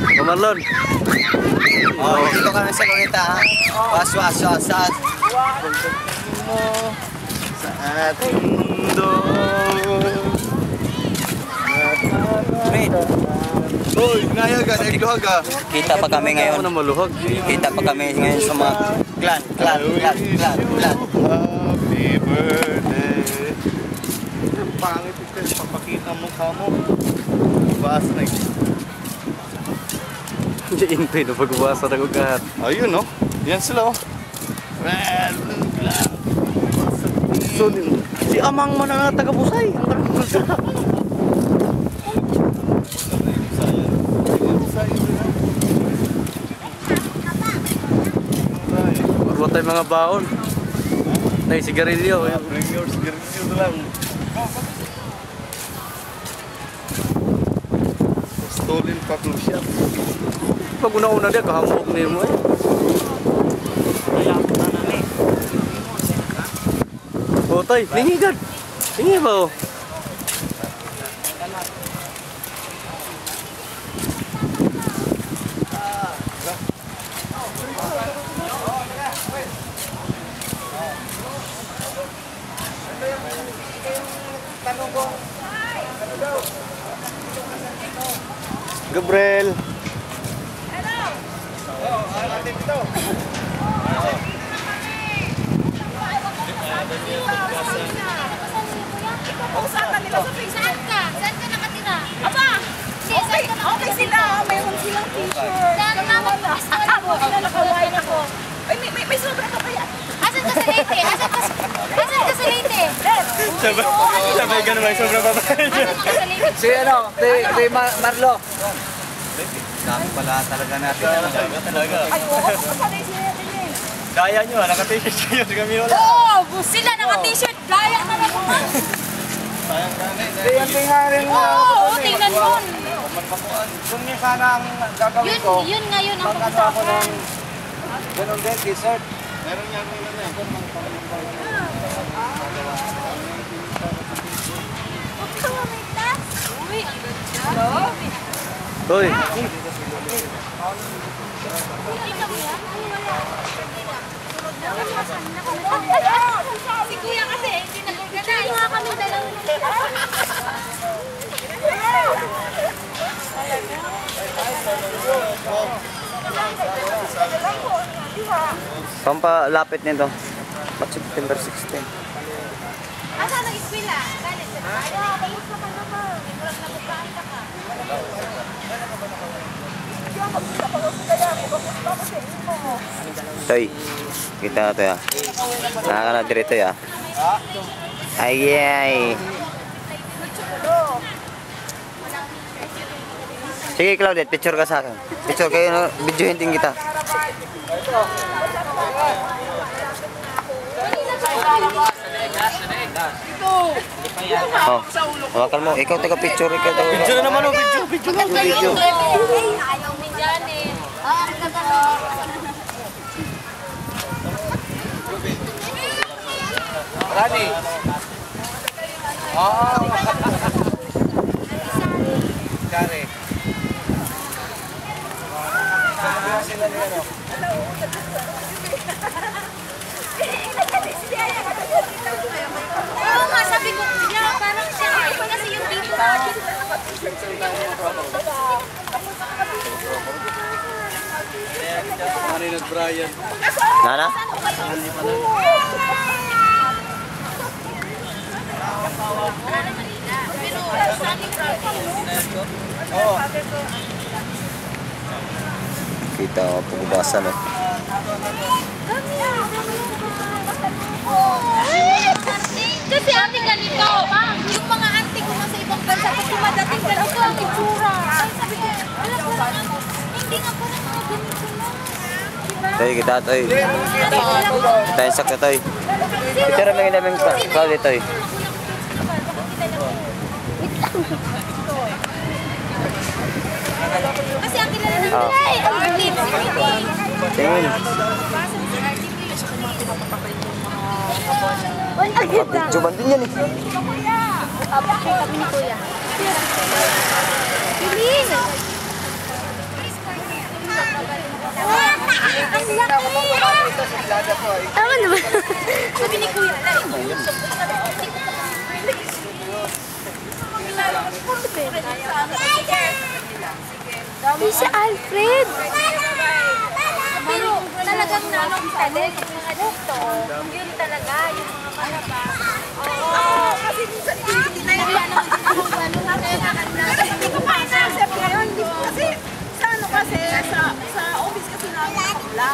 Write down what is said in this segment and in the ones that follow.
Marlon. Oh, dito ka na sa Luneta ha. Waswas. Sa ating mundo. Wait. Hoy, ngayag ka, nagluhag ka. Kita pa kami ngayon. Ako na maluhag. Kita pa kami ngayon sa mga clan. Happy birthday. Pangit ito, papakita mo ka mo. Baas na ito. Hindi intay na pagbuwasa na kong kahat. Ayun no, yan sila oh. Well, so, si Amang man na taga-Busay. Marwa tayo mga baon. Nay, sigarilyo. Bring your sigarilyo na lang. Stolen packle shop. Pag una-una dia, kahamok niya mo eh. O tay, lingi gad. Lingi ba o? Gabriel. Saan ka nakatira? Aba! Okay sila. Mayroon silang t-shirt. Nakawine ako. Ay, may sobra ka pa yan. Asan ka sa Leyte? Asan ka sa Leyte? Sabay ka naman, sobra pa ba? Asan ka sa Leyte? Si ano, si Marlo. Dami pala talaga natin. Ay, oo. Kasanay sila natin eh. Kaya nyo, naka-t-shirt kayo sa kami wala. Oo! Sila naka-t-shirt. Gaya na naman. Yan nga rin. Oo! Tingnan mo. Kung niya sana ang gagawin ko, Yun ngayon ang magkano ako pag-usapan. ng ganun din, t-shirt. Meron niya rin na yan. Uy, ang ganda. Hoy! Si Kuya kasi, hindi nag-organize. Nga kami dalawa. Pampalapit nito. September 16. Asan nag-eskwela? Galit sa bahay. Ayos na ka naman. Murag nabukaan ka ka. Toy, kita na to ya. Nakaka na dito ya. Ay. Sige Claudette, picture ka sa akin. Picture kayo, video hinting kita. Oh, hawakan mo. Ikaw taga-picture. Picture naman o, video. Ayaw ni Janet. Ang ganda. Rani! Oo! Kare. Oo nga, sabi ko, niya, parang siya. Kasi yung dito natin. Mari nag-Brian. Nana? Kita pagbabasan no. Kasi ating ganito, yung mga auntie ko sa ibang bansa, pag dumadating ganito ang itsura. Sabi ko, wala ko naman, hindi nga po ng mga ganito lang. Diba? Toy, kita toy. Kita yung sakta toy. Picture mo yung namin kawali toy. Kasi ang kilala ng ay, ang lips, Tingin. Pag-videoban din yan eh. Abak kami ni Kuya. Piling! Tama naman. Sabi ni Kuya, si Alfred. Pero talagang nakita din yung mga dito. Yun talaga, yung mga malaba. Oo. Kasi minsan hindi na yung naman dito kung ano nga kaya nakakita. Hindi ko pa na-accept ngayon. Kasi sa ano kasi, sa office kasi namin nakapula.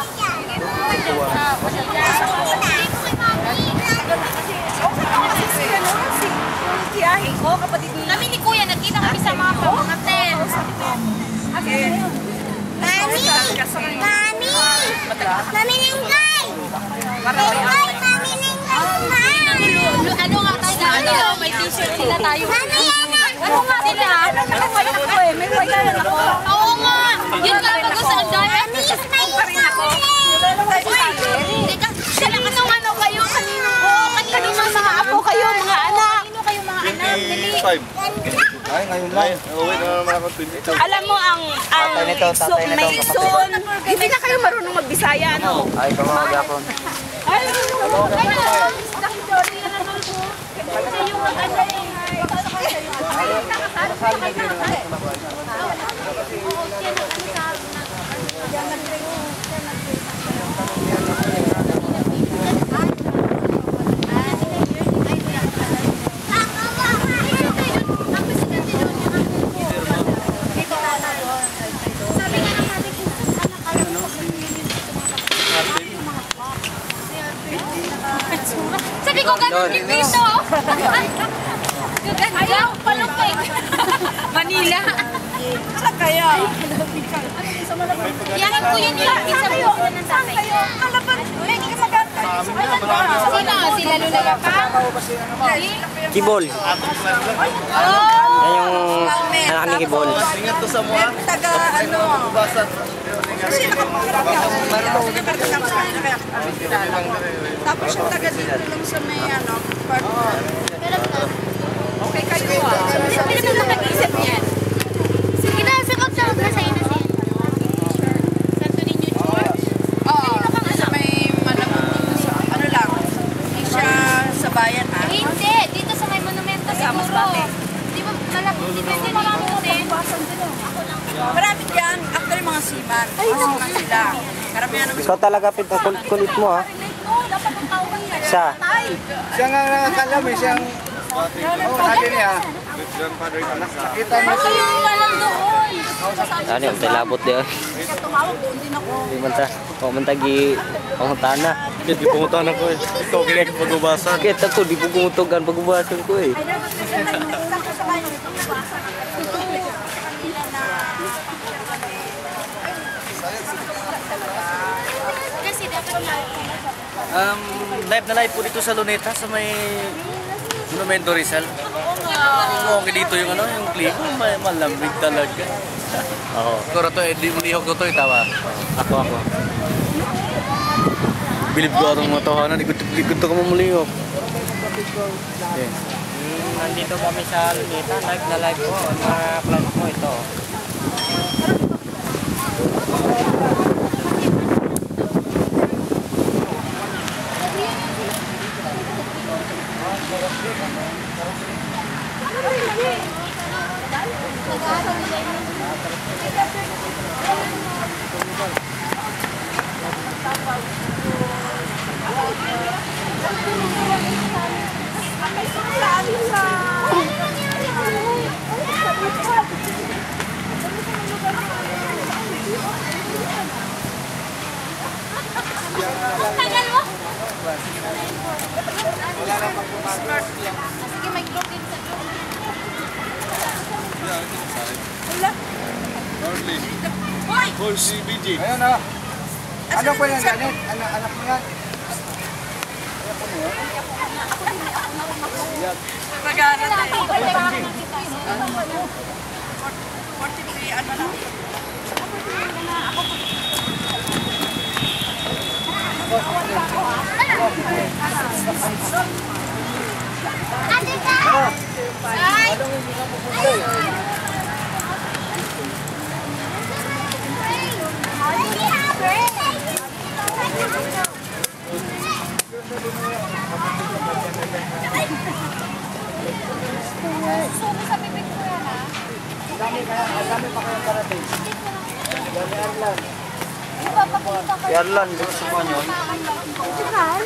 Tiyahin ko, kapatid niya. Kami ni Kuya, nagkita kami sa mga pangaten. Mami! Mami! Mami Ninggay! Ninggay! Mami Ninggay! Ano nga tayo? Ano? May t-shirt sila tayo. Mami! Ano nga sila? Nakaway ako eh. May wagalan ako. Oo nga! Yun nga bago sa andaya. Miss, may ako. Sila ano kayo? Kanino ko? Kanino mga apo kayo? Mga anak? Kanino kayo mga anak? 25. Ay, ngayon lang. Uwi na naman ako 22. Alam mo ang may ison. Hindi na kayo marunong magbisaya, no? Ay, pamamaga po. Ay, Sabi ko ganun din dito. Ayaw, palupig. Manila. saan kaya? Yakin ko yun yung isa mo sila ng tatay. Kalaban, may kamagat. Sino? Sila Lula pa? Kibol. Yan yung anak ni Kibol. Ingat to sa mga. Taga ano. Basat. Kasi nakapagkarap niya. Tapos yung taga dito lang sa may ano. Okay kayo ah. Hindi naman nakag-isip yan. Sige na, sagot sa obra sa ina siya. Santo Niño Church. Oo. Sa may malamang sa ano lang. Hindi siya sa bayan ha. Hindi, dito sa may monumento siguro. Di ba malaki? Di ba din marami din? Ako lang. Marami dyan. Actually mga seaman. Seaman sila. Karamihan naman. Ikaw talaga kulit mo ha. Dapat ang tawag niya. Siya. Siya nga nakakalam eh. Siyang... Oo, sabi niya. Grandfather ka na. Nakita mo Ako yung walang doon. Ano yung talabot din. Tumawag doon din ako. Hindi man ta. Pumantagi. Panguntahan na. Di pumunta na ko eh. Ito, kinig pag-ubasan. Bakit ako di po gumutogan pag-ubasan ko eh. Kasi dapat Live na live po dito sa Luneta sa may Monumento Rizal. Okay dito yung ano, yung klima, malamig talaga. Oo. Kuro to, di mo lihok ko to, tawa. Ako. Bilib ko atong mga tawanan, ikot-ikot ka mamulihok. Okay. Nandito kami sa Luneta. Live na live po. Mga vlog mo ito. tagal mo. Sige, may group din sa group. Hoy! Hoy, si BG. Ayun na. Ano po yan ganit? Anak mo yan? Pagana tayo. 43, ano lang. Ate ka! Ay! Ay! Yarlan, gusto mo yun? Mahal?